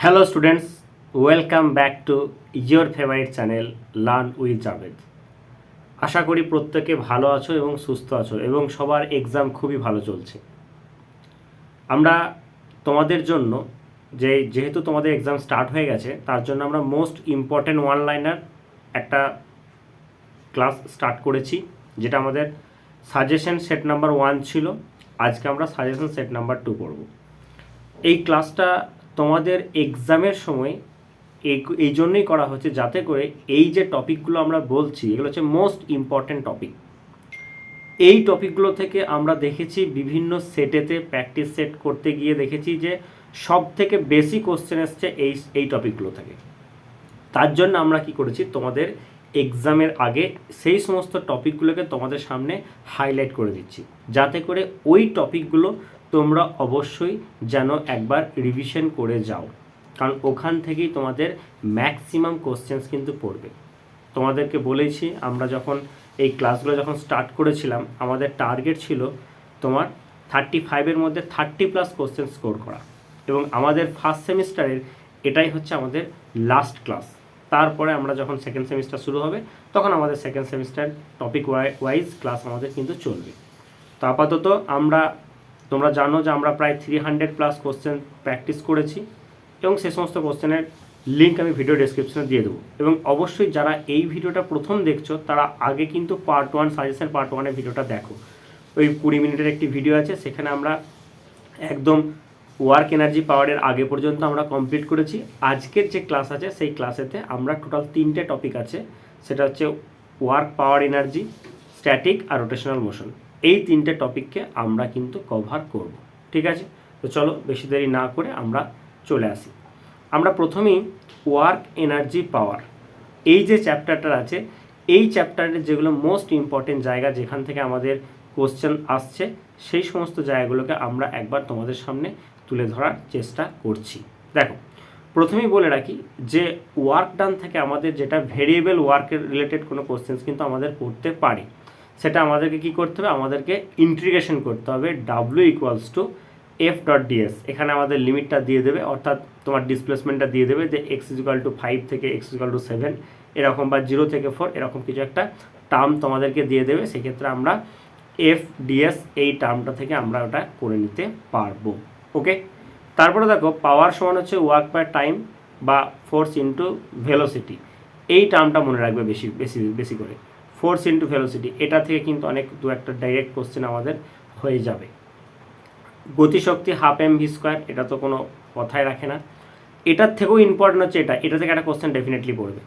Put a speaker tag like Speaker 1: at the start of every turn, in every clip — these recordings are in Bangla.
Speaker 1: Hello students, welcome back to your favourite channel learn with Javed. আশা করি প্রত্যেকে ভালো আছো এবং সুস্থ আছো এবং সবার এক্সাম খুবই ভালো চলছে। আমরা তোমাদের জন্য যেহেতু তোমাদের এক্সাম স্টার্ট হয়ে গেছে, তার জন্য আমরা মোস্ট ইম্পর্ট্যান্ট ওয়ান লাইনার একটা ক্লাস স্টার্ট করেছি, যেটা আমাদের সাজেশন সেট নাম্বার 1 ছিল। আজকে আমরা সাজেশন সেট নাম্বার 2 পড়ব। এই ক্লাসটা তোমাদের এক্সামের সময় এই জন্যই করা হচ্ছে, যাতে করে এই যে টপিকগুলো আমরা বলছি এগুলো হচ্ছে মোস্ট ইম্পর্ট্যান্ট টপিক। এই টপিকগুলো থেকে আমরা দেখেছি বিভিন্ন সেটেতে প্র্যাকটিস সেট করতে গিয়ে দেখেছি যে সব থেকে বেশি কোশ্চেন এসছে এই টপিকগুলো থেকে। তার জন্য আমরা কি করেছি, তোমাদের এক্সামের আগে সেই সমস্ত টপিকগুলোকে তোমাদের সামনে হাইলাইট করে দিচ্ছি, যাতে করে ওই টপিকগুলো তোমরা অবশ্যই যেন একবার রিভিশন করে যাও, কারণ ওখান থেকেই তোমাদের ম্যাক্সিমাম কোশ্চেন্স কিন্তু পড়বে। তোমাদেরকে বলেছি, আমরা যখন এই ক্লাসগুলো যখন স্টার্ট করেছিলাম, আমাদের টার্গেট ছিল তোমার 35-এর মধ্যে 30+ কোশ্চেন স্কোর করা, এবং আমাদের ফার্স্ট সেমিস্টারের এটাই হচ্ছে আমাদের লাস্ট ক্লাস। তারপরে আমরা যখন সেকেন্ড সেমিস্টার শুরু হবে, তখন আমাদের second semester topic wise class আমাদের কিন্তু চলবে। তো আপাতত তোমরা জানো যে আমরা প্রায় 300+ কোশ্চেন প্র্যাকটিস করেছি, এবং সে সমস্ত কোশ্চেনের লিঙ্ক আমি ভিডিও ডেসক্রিপশনে দিয়ে দেবো। এবং অবশ্যই যারা এই ভিডিওটা প্রথম দেখছো, তারা আগে কিন্তু পার্ট 1 সাজেশন পার্ট 1-এর ভিডিওটা দেখো। ওই 20 মিনিটের একটি ভিডিও আছে, সেখানে আমরা একদম ওয়ার্ক এনার্জি পাওয়ারের আগে পর্যন্ত আমরা কমপ্লিট করেছি। আজকের যে ক্লাস আছে সেই ক্লাসেতে আমরা টোটাল 3টে টপিক আছে, সেটা হচ্ছে ওয়ার্ক পাওয়ার এনার্জি, স্ট্যাটিক আর রোটেশনাল মোশন। এই 3টে টপিককে আমরা কিন্তু কভার করব, ঠিক আছে? তো চলো বেশি দেরি না করে আমরা চলে আসি। আমরা প্রথমেই ওয়ার্ক এনার্জি পাওয়ার এই যে চ্যাপ্টারটা আছে, এই চ্যাপ্টারের যেগুলো মোস্ট ইম্পর্টেন্ট জায়গা, যেখান থেকে আমাদের কোশ্চেন আসছে, সেই সমস্ত জায়গাগুলোকে আমরা একবার তোমাদের সামনে তুলে ধরার চেষ্টা করছি। দেখো, প্রথমেই বলে রাখি যে ওয়ার্ক ডান থেকে আমাদের যেটা ভেরিয়েবল ওয়ার্কের রিলেটেড কোনো কোশ্চেন্স কিন্তু আমাদের পড়তে পারে, সেটা আমাদেরকে কি করতে হবে, আমাদেরকে ইন্টিগ্রেশন করতে হবে। W=F.ds, এখানে আমাদের লিমিটটা দিয়ে দেবে, অর্থাৎ তোমার ডিসপ্লেসমেন্টটা দিয়ে দেবে যে x=5 থেকে x=7 এরকম, বা 0 থেকে 4 এরকম কিছু একটা টার্ম তোমাদেরকে দিয়ে দেবে। সেক্ষেত্রে আমরা FDS এই টার্মটা থেকে আমরা ওটা করে নিতে পারবো। ওকে, তারপরে দেখো পাওয়ার সমান হচ্ছে ওয়ার্ক পার টাইম বা ফোর্স ইন্টু ভেলোসিটি। এই টার্মটা মনে রাখবে বেশি বেশি বেশি করে, ফোর্স ইন্টু ভেলোসিটি। এটা থেকে কিন্তু অনেক দু একটা ডাইরেক্ট কোশ্চেন আমাদের হয়ে যাবে। গতিশক্তি 12mv², এটা তো কোনো কথাই রাখে না। এটার থেকেও ইম্পর্টেন্ট হচ্ছে এটা থেকে একটা কোশ্চেন ডেফিনেটলি পড়বে,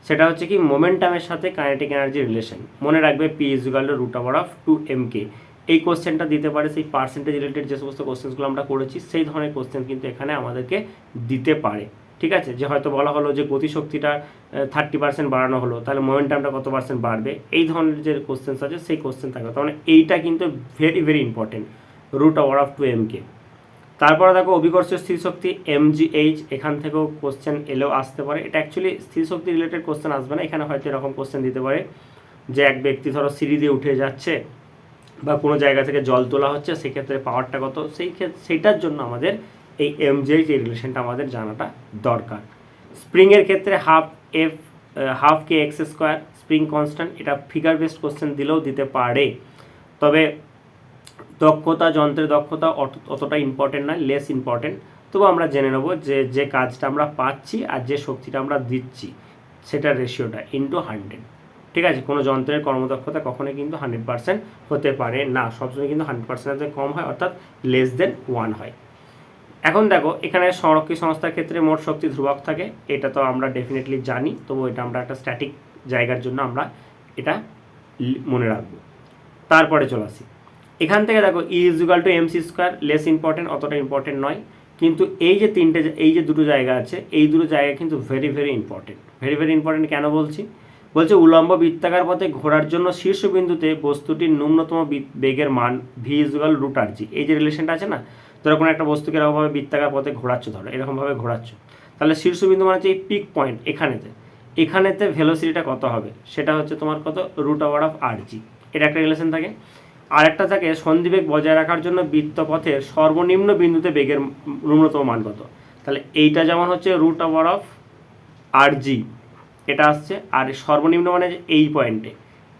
Speaker 1: সেটা হচ্ছে কি মোমেন্টামের সাথে কাইনেটিক এনার্জি রিলেশন। মনে রাখবে P=√2mk। এই কোশ্চেনটা দিতে পারে, সেই পার্সেন্টেজ রিলেটেড যে সমস্ত কোশ্চেনগুলো আমরা করেছি সেই ধরনের কোশ্চেন কিন্তু এখানে আমাদেরকে দিতে পারে, ঠিক আছে? যে হয়তো বলা হলো যে গতিশক্তিটা 30% বাড়ানো হলো, তাহলে মোমেন্টামটা কত পার্সেন্ট বাড়বে, এই ধরনের যে কোশ্চেন আছে সেই কোশ্চেন থাকবে। তার মানে এইটা কিন্তু ভেরি ভেরি ইম্পর্টেন্ট, √2mk। তারপরে দেখো অভিকর্ষীয় স্থিরশক্তি mgh, এখান থেকেও কোশ্চেন এলেও আসতে পারে। এটা অ্যাকচুয়ালি স্থিরশক্তি রিলেটেড কোশ্চেন আসবে না, এখানে হয়তো এরকম কোশ্চেন দিতে পারে যে এক ব্যক্তি ধরো সিঁড়ি দিয়ে উঠে যাচ্ছে বা কোনো জায়গা থেকে জল তোলা হচ্ছে, সেক্ষেত্রে পাওয়ারটা কত, সেইটার জন্য আমাদের এই mgh এই রিলেশনটা আমাদের জানাটা দরকার। স্প্রিংয়ের ক্ষেত্রে হাফ kx², স্প্রিং কনস্ট্যান্ট, এটা ফিগার বেসড কোশ্চেন দিলেও দিতে পারে। তবে দক্ষতা, যন্ত্রের দক্ষতা অতটা ইম্পর্টেন্ট নয়, লেস ইম্পর্টেন্ট। তবু আমরা জেনে নেব যে কাজটা আমরা পাচ্ছি আর যে শক্তিটা আমরা দিচ্ছি, সেটার রেশিওটা *100, ঠিক আছে? কোনো যন্ত্রের কর্মদক্ষতা কখনোই কিন্তু 100% হতে পারে না, সবসময় কিন্তু 100% কম হয়, অর্থাৎ <1 হয়। এখন দেখো, এখানে সংরক্ষিত সংস্থার ক্ষেত্রে মোট শক্তি ধ্রুবক থাকে, এটা তো আমরা ডেফিনেটলি জানি, তবু এটা আমরা একটা স্ট্যাটিক জায়গার জন্য আমরা এটা মনে রাখবো। তারপরে চলে আসি, এখান থেকে দেখো E=mc², লেস ইম্পর্টেন্ট, অতটা ইম্পর্টেন্ট নয়। কিন্তু এই যে দুটো জায়গা আছে, এই দুটো জায়গা কিন্তু very very important. Very very important কেন বলছে উলম্ব বৃত্তাকার পথে ঘোরার জন্য শীর্ষবিন্দুতে বস্তুটির ন্যূনতম বেগের মান v=√rg। এই যে রিলেশনটা আছে না, ধরো কোনো একটা বস্তুকে এরকমভাবে বৃত্তাকার পথে ঘোরাচ্ছ, ধরো এরকমভাবে ঘোরাচ্ছ, তাহলে শীর্ষবিন্দু মানে হচ্ছে এই পিক পয়েন্ট, এখানেতে ভেলোসিটিটা কত হবে, সেটা হচ্ছে তোমার কত, √rg। এটা একটা রিলেশন থাকে। আরেকটা থাকে সন্ধিবেগ বজায় রাখার জন্য বৃত্তপথের সর্বনিম্ন বিন্দুতে বেগের ন্যূনতম মান কত। তাহলে এইটা যেমন হচ্ছে রুট ওভার অফ আর জি এটা আসছে, আর সর্বনিম্ন মানে যে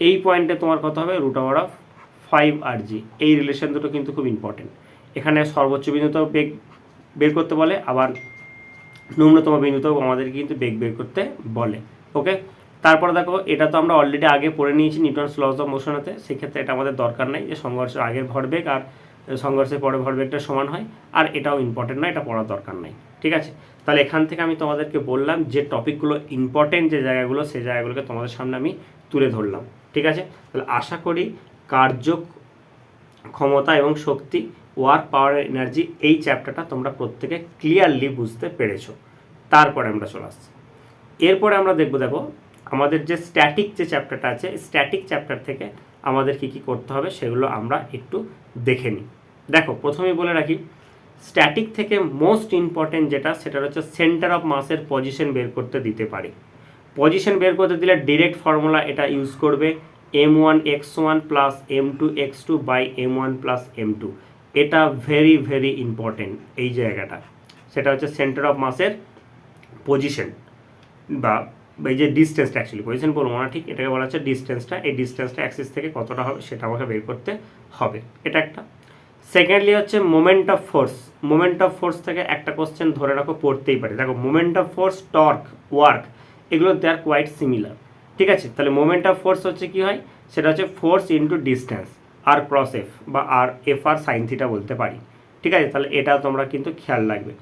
Speaker 1: এই পয়েন্টে তোমার কত হবে রুট ওভার অফ 5 RG। এই রিলেশন দুটো কিন্তু খুব ইম্পর্টেন্ট। এখানে সর্বোচ্চ বিন্দুতেও বেগ বের করতে বলে, আবার ন্যূনতম বিন্দুতেও আমাদেরকে কিন্তু বেগ বের করতে বলে। ওকে, তারপরে দেখো এটা তো আমরা অলরেডি আগে পড়ে নিয়েছি নিউটনস লস অফ মোশনেতে, সেক্ষেত্রে এটা আমাদের দরকার নাই যে সংঘর্ষের আগের ভরবেগ আর সংঘর্ষের পরে ভরবেগটা সমান হয়, আর এটাও ইম্পর্টেন্ট না, এটা পড়ার দরকার নাই। ঠিক আছে, তাহলে এখান থেকে আমি তোমাদেরকে বললাম যে টপিকগুলো ইম্পর্টেন্ট যে জায়গাগুলো, সেই জায়গাগুলোকে তোমাদের সামনে আমি তুলে ধরলাম। ঠিক আছে, তাহলে আশা করি কার্য ক্ষমতা এবং শক্তি, ওয়ার্ক, পাওয়ার, এনার্জি, এই চ্যাপ্টারটা তোমরা প্রত্যেকে ক্লিয়ারলি বুঝতে পেরেছো। তারপরে আমরা চলে আসছি, এরপরে আমরা দেখো আমাদের যে স্ট্যাটিক যে চ্যাপ্টারটা আছে, স্ট্যাটিক চ্যাপ্টার থেকে আমাদের কি কি করতে হবে সেগুলো আমরা একটু দেখে নিই। দেখো প্রথমেই বলে রাখি, স্ট্যাটিক থেকে মোস্ট ইম্পর্টেন্ট যেটা, সেটা হচ্ছে সেন্টার অফ মাসের পজিশন বের করতে দিতে পারি। পজিশন বের করতে দিলে ডিরেক্ট ফর্মুলা এটা ইউজ করবে, m1x1 plus m2x2 by m1 plus m2। এটা ভেরি ভেরি ইম্পর্টেন্ট এই জায়গাটা, সেটা হচ্ছে সেন্টার অফ মাসের পজিশন, বা এই যে ডিস্টেন্সটা, অ্যাকচুয়ালি পজিশন বলবো না, ঠিক এটাকে বলা হচ্ছে ডিস্টেন্সটা। এই ডিস্টেন্সটা অ্যাক্সিস থেকে কতটা হবে সেটা আমাকে বের করতে হবে, এটা একটা। সেকেন্ডলি হচ্ছে moment of force. Moment of force থেকে একটা কোশ্চেন ধরে রাখো পড়তেই পারে। দেখো moment of force, torque, work, এগুলো দে আর কোয়াইট সিমিলার। ঠিক আছে, তাহলে মোমেন্ট অফ ফোর্স হচ্ছে কি হয়, সেটা হচ্ছে ফোর্স ইন্টু ডিস্টেন্স, আর ক্রস এফ বা আর এফ আর সাইন থিটা বলতে পারি। ঠিক আছে, তাহলে এটা তোমরা কিন্তু খেয়াল রাখবে।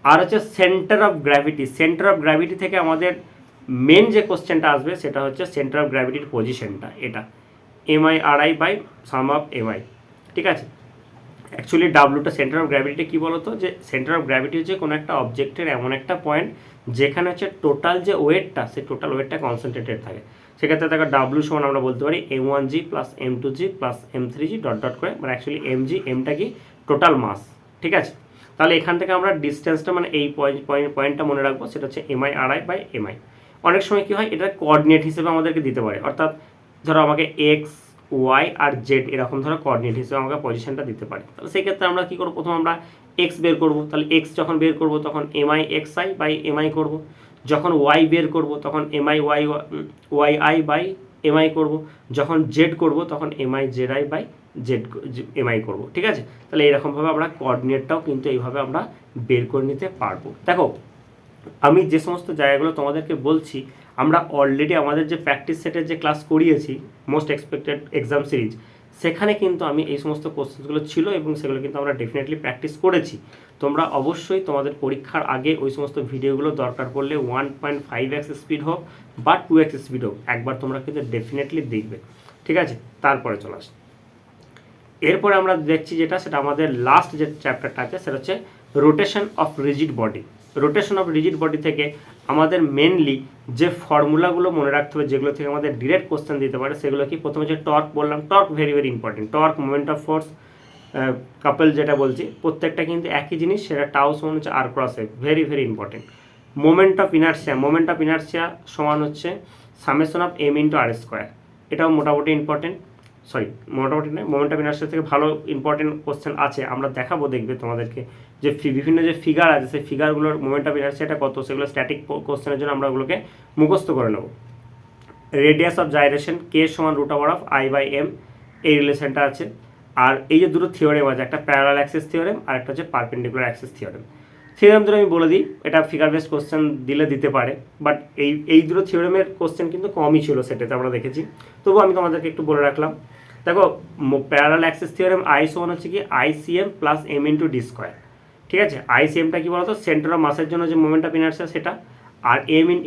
Speaker 1: আর হচ্ছে centre of gravity. Centre of gravity থেকে আমাদের মেন যে কোশ্চেনটা আসবে সেটা হচ্ছে সেন্টার অফ গ্র্যাভিটির পজিশনটা, এটা MI R I by sum of MI. ঠিক আছে, অ্যাকচুয়ালি ডাব্লুটা সেন্টার অফ গ্র্যাভিটি কী বলতো, যে সেন্টার অফ গ্র্যাভিটি হচ্ছে কোনো একটা অবজেক্টের এমন একটা পয়েন্ট যেখানে হচ্ছে টোটাল যে ওয়েটটা, সেই টোটাল ওয়েটটা কনসেন্ট্রেটেড থাকে। সেক্ষেত্রে দেখো ডাব্লু সমান আমরা বলতে পারি m1g plus m2g plus m3g dot dot করে, মানে অ্যাকচুয়ালি mg, এমটা কি টোটাল মাস। ঠিক আছে, তাহলে এখান থেকে আমরা ডিস্টেন্সটা মানে এই পয়েন্টটা মনে রাখবো, সেটা হচ্ছে MI R I by MI. অনেক সময় কী হয়, এটা কোঅর্ডিনেট হিসেবে আমাদেরকে দিতে পারে, অর্থাৎ ধরো আমাকে এক্স, ওয়াই আর জেড এরকম ধরো কোঅর্ডিনেট হিসেবে আমাকে পজিশনটা দিতে পারে। তাহলে সেই ক্ষেত্রে আমরা কী করবো, প্রথম আমরা এক্স বের করবো। তাহলে এক্স যখন বের করবো তখন MI X I by MI করবো। যখন ওয়াই বের করবো তখন MI Y I by MI করবো। যখন জেড করবো তখন MI Z I by Z MI করবো। ঠিক আছে, তাহলে এরকমভাবে আমরা কোঅর্ডিনেটটাও কিন্তু এইভাবে আমরা বের করে নিতে পারবো। দেখো আমি যে সমস্ত জায়গাগুলো তোমাদেরকে বলছি, আমরা অলরেডি আমাদের যে প্র্যাকটিস সেটের যে ক্লাস করিয়েছি মোস্ট এক্সপেক্টেড এক্সাম সিরিজ, সেখানে কিন্তু আমি এই সমস্ত কোশ্চেনগুলো ছিল এবং সেগুলো কিন্তু আমরা ডেফিনেটলি প্র্যাকটিস করেছি। তোমরা অবশ্যই তোমাদের পরীক্ষার আগে ওই সমস্ত ভিডিওগুলো দরকার পড়লে 1.5x স্পিড হোক বা 2x স্পিড হোক, একবার তোমরা কিন্তু ডেফিনেটলি দেখবে। ঠিক আছে, তারপরে চলে আসি, এরপরে আমরা দেখছি যেটা, সেটা আমাদের লাস্ট যে চ্যাপ্টারটা আছে, সেটা হচ্ছে rotation of rigid body. Rotation of rigid body থেকে আমাদের মেনলি যে ফর্মুলাগুলো মনে রাখতে হবে, যেগুলো থেকে আমাদের ডিরেক্ট কোশ্চেন দিতে পারে, সেগুলো কি, প্রথমে হচ্ছে টর্ক বললাম, torque very very important. Torque, moment of force, couple যেটা বলছি, প্রত্যেকটা কিন্তু একই জিনিস, সেটা টাউ সমান হচ্ছে R cross F, very very important. Moment of inertia, moment of inertia সমান হচ্ছে summation of M into R square, এটাও মোটামুটি ইম্পর্টেন্ট। মোটামুটি নয়, মোমেন্ট অফ ইনার্সিয়া থেকে ভালো ইম্পর্টেন্ট কোশ্চেন আছে, আমরা দেখাবো, দেখবে তোমাদেরকে যে বিভিন্ন যে ফিগার আছে, সেই ফিগারগুলোর মোমেন্ট অফ ইনার্সিয়াটা কত, সেগুলো স্ট্যাটিক কোশ্চেনের জন্য আমরা ওগুলোকে মুখস্থ করে নেব। রেডিয়াস অফ জাইরেশন কে সমান root over of I by M, এই রিলেশনটা আছে। আর এই যে দুটো থিওরেম আছে, একটা প্যারালাল অ্যাক্সিস থিওরেম আর একটা হচ্ছে পারপেন্ডিকুলার অ্যাক্সিস থিওরেম। থিওরেম দুটো আমি বলে দিই, এটা ফিগার বেসড কোশ্চেন দিতে পারে, বাট এই দুটো থিওরেমের কোশ্চেন কিন্তু কমই ছিল সেটাতে আমরা দেখেছি, তবুও আমি তোমাদেরকে একটু বলে রাখলাম। দেখো প্যারালাল অ্যাক্সিস থিওরেম আই সমান হচ্ছে কি ICM plus M into D square. ঠিক আছে, আইসিএমটা কি বলতো, সেন্টার অফ মাসের জন্য যে মোমেন্ট অফ ইনার্সিয়া সেটা, আর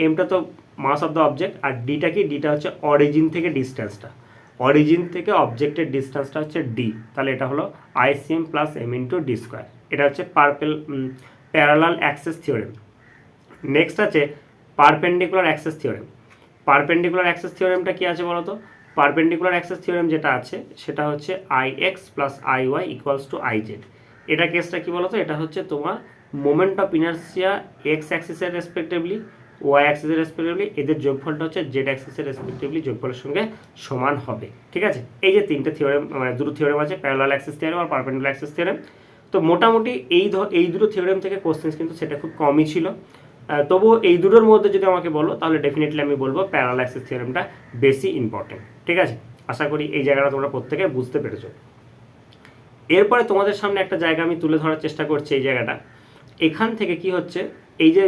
Speaker 1: এমটা তো মাস অফ দ্য অবজেক্ট, আর ডিটা কি, ডিটা হচ্ছে অরিজিন থেকে ডিস্টেন্সটা, অরিজিন থেকে অবজেক্টের ডিস্টেন্সটা হচ্ছে ডি, তাহলে এটা হলো ICM plus M into D square. এটা হচ্ছে প্যারালাল অ্যাক্সিস থিওরেম। নেক্সট আছে perpendicular axis theorem. Perpendicular axis থিওরেমটা কি আছে বলতো, পারপেন্ডিকুলার অ্যাক্সিস থিওরেম যেটা আছে সেটা হচ্ছে I X plus I Y equals to I Z. এটা কেসটা কী বলতো, এটা হচ্ছে তোমার মোমেন্ট অফ ইনার্সিয়া এক্স অ্যাক্সিসের রেসপেক্টিভলি, ওয়াই অ্যাক্সিসের রেসপেক্টিভলি, এদের যোগফলটা হচ্ছে জেড অ্যাক্সিসের রেসপেক্টিভলি যোগফলের সঙ্গে সমান হবে। ঠিক আছে, এই যে তিনটে থিওরেম, মানে দুটো থিওরেম আছে, প্যারালাল অ্যাক্সিস থিওরেম আর পারপেন্ডিকুলার অ্যাক্সিস থিওরেম। তো মোটামুটি এই দুটো থিওরেম থেকে কোশ্চেন্স কিন্তু সেটা খুব কমই ছিল। তবুও এই দুটোর মধ্যে যদি আমাকে বলো তাহলে ডেফিনেটলি আমি বলবো প্যারালাল অ্যাক্সিস থিওরেমটা বেশি ইম্পর্টেন্ট। ঠিক আছে, আশা করি এই জায়গাটা তোমরা প্রত্যেকে বুঝতে পেরেছো। এরপরে তোমাদের সামনে একটা জায়গা আমি তুলে ধরার চেষ্টা করছি। এই জায়গাটা এখান থেকে কি হচ্ছে, এই যে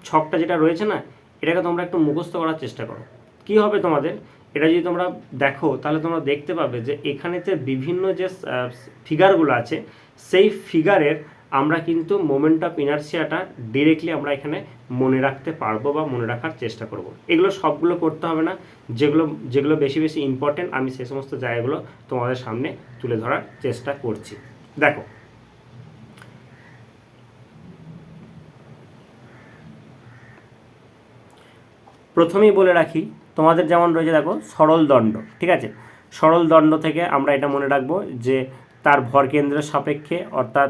Speaker 1: ছকটা যেটা রয়েছে না, এটাকে তোমরা একটু মুখস্থ করার চেষ্টা করো। কি হবে তোমাদের, এটা যদি তোমরা দেখো তাহলে তোমরা দেখতে পাবে যে এখানেতে বিভিন্ন যে ফিগারগুলো আছে সেই ফিগারের আমরা কিন্তু মোমেন্ট অফ ইনার্সিয়াটা ডিরেক্টলি আমরা এখানে মনে রাখতে পারবো বা মনে রাখার চেষ্টা করব। এগুলো সবগুলো করতে হবে না, যেগুলো যেগুলো বেশি বেশি ইম্পর্টেন্ট আমি সেই সমস্ত জায়গাগুলো তোমাদের সামনে তুলে ধরার চেষ্টা করছি। দেখো, প্রথমেই বলে রাখি তোমাদের যেমন রয়েছে দেখো সরল দণ্ড। ঠিক আছে, সরল দণ্ড থেকে আমরা এটা মনে রাখবো যে তার ভরকেন্দ্রের সাপেক্ষে অর্থাৎ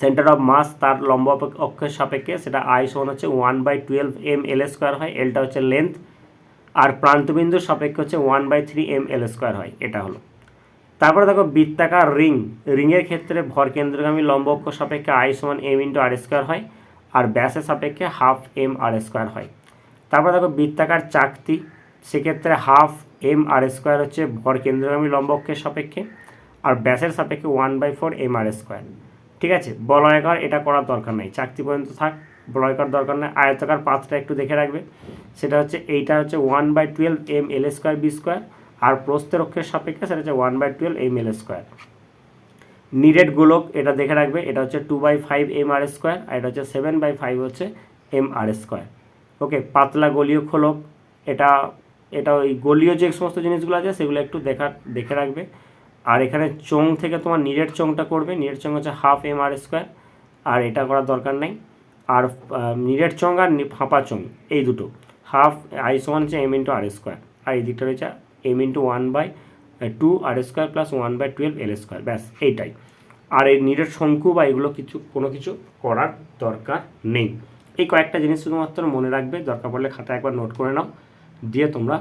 Speaker 1: সেন্টার অফ মাস তার লম্ব অক্ষের সাপেক্ষে সেটা আই সমান হচ্ছে 1/12 ml² হয়, এলটা হচ্ছে লেন্থ, আর প্রান্তবিন্দুর সাপেক্ষে হচ্ছে 1/3 ml² হয়, এটা হলো। তারপরে দেখো বৃত্তাকার রিংয়ের ক্ষেত্রে ভরকেন্দ্রগামী লম্ব অক্ষ সাপেক্ষে আই সমান m×r² হয়, আর ব্যাসের সাপেক্ষে 1/2 mr² হয়। তারপর দেখো বৃত্তাকার চাকতি, সেক্ষেত্রে 1/2 mr² হচ্ছে ভরকেন্দ্রগামী লম্ব অক্ষের সাপেক্ষে, আর ব্যাসের সাপেক্ষে 1/4 mr²। ঠিক আছে, বলয়াকার এটা করার দরকার নেই, চাকতি পর্যন্ত থাক, বলয়াকার দরকার নেই। আয়তাকার পাঁচটা একটু দেখে রাখবে, সেটা হচ্ছে এইটা হচ্ছে 1/12 ml² b², আর প্রস্থের অক্ষের সাপেক্ষে সেটা হচ্ছে 1/12 ml²। নিরেট গোলক এটা দেখে রাখবে, এটা হচ্ছে 2/5 mr², আর এটা হচ্ছে 7/5 হচ্ছে mr²। ওকে, পাতলা গলীয় খোলক এটা ওই গলীয় যে সমস্ত জিনিসগুলো আছে সেগুলো একটু দেখে রাখবে। আর এখানে চোং থেকে তোমার নিরেট চোংটা করবে, নিরেট চোং হচ্ছে 1/2 mr², আর এটা করার দরকার নেই। আর নিরেট চোং আর ফাঁপা চোং এই দুটো 1/2 আই সমান হচ্ছে m×r², আর এই দিকটা রয়েছে m×1/2 r² প্লাস 1/12 l², ব্যাস এইটাই। আর এই নিরেট শঙ্কু বা এগুলো কোনো কিছু করার দরকার নেই। এই কয়েকটা জিনিস শুধুমাত্র মনে রাখবে, দরকার পড়লে খাতায় একবার নোট করে নাও, দিয়ে তোমরা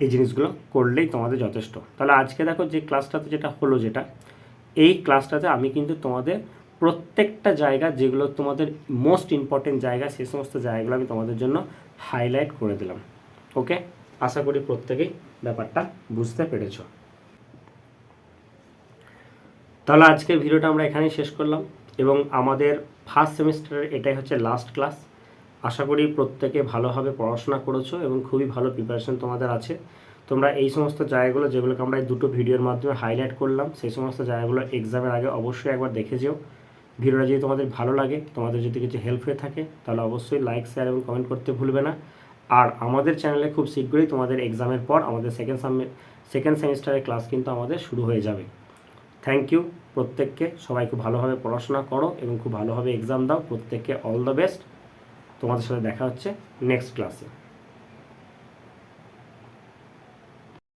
Speaker 1: এই জিনিসগুলো করলেই তোমাদের যথেষ্ট। তাহলে আজকে দেখো যে ক্লাসটাতে যেটা হলো, এই ক্লাসটাতে আমি কিন্তু তোমাদের প্রত্যেকটা জায়গা যেগুলো তোমাদের মোস্ট ইম্পর্টেন্ট জায়গা সেই সমস্ত জায়গাগুলো আমি তোমাদের জন্য হাইলাইট করে দিলাম। ওকে, আশা করি প্রত্যেকেই ব্যাপারটা বুঝতে পেরেছ। তাহলে আজকের ভিডিওটা আমরা এখানেই শেষ করলাম, এবং আমাদের ফার্স্ট সেমিস্টারের এটাই হচ্ছে লাস্ট ক্লাস। আশা করি প্রত্যেকে ভালোভাবে পড়াশোনা করেছো এবং খুবই ভালো প্রিপারেশন তোমাদের আছে। তোমরা এই সমস্ত জায়গাগুলো যেগুলোকে আমরা এই দুটো ভিডিওর মাধ্যমে হাইলাইট করলাম সেই সমস্ত জায়গাগুলো এক্সামের আগে অবশ্যই একবার দেখে যেও। ভিডিওটা যদি তোমাদের ভালো লাগে, তোমাদের যদি কিছু হেল্প হয়ে থাকে, তাহলে অবশ্যই লাইক, শেয়ার এবং কমেন্ট করতে ভুলবে না। আর আমাদের চ্যানেলে খুব শীঘ্রই তোমাদের এক্সামের পর আমাদের সেকেন্ড সেমিস্টারের ক্লাস কিন্তু আমাদের শুরু হয়ে যাবে। থ্যাংক ইউ প্রত্যেককে, সবাই খুব ভালোভাবে পড়াশোনা করো এবং খুব ভালোভাবে এক্সাম দাও। প্রত্যেককে অল দ্য বেস্ট। তোমাদের সাথে দেখা হচ্ছে নেক্সট ক্লাসে।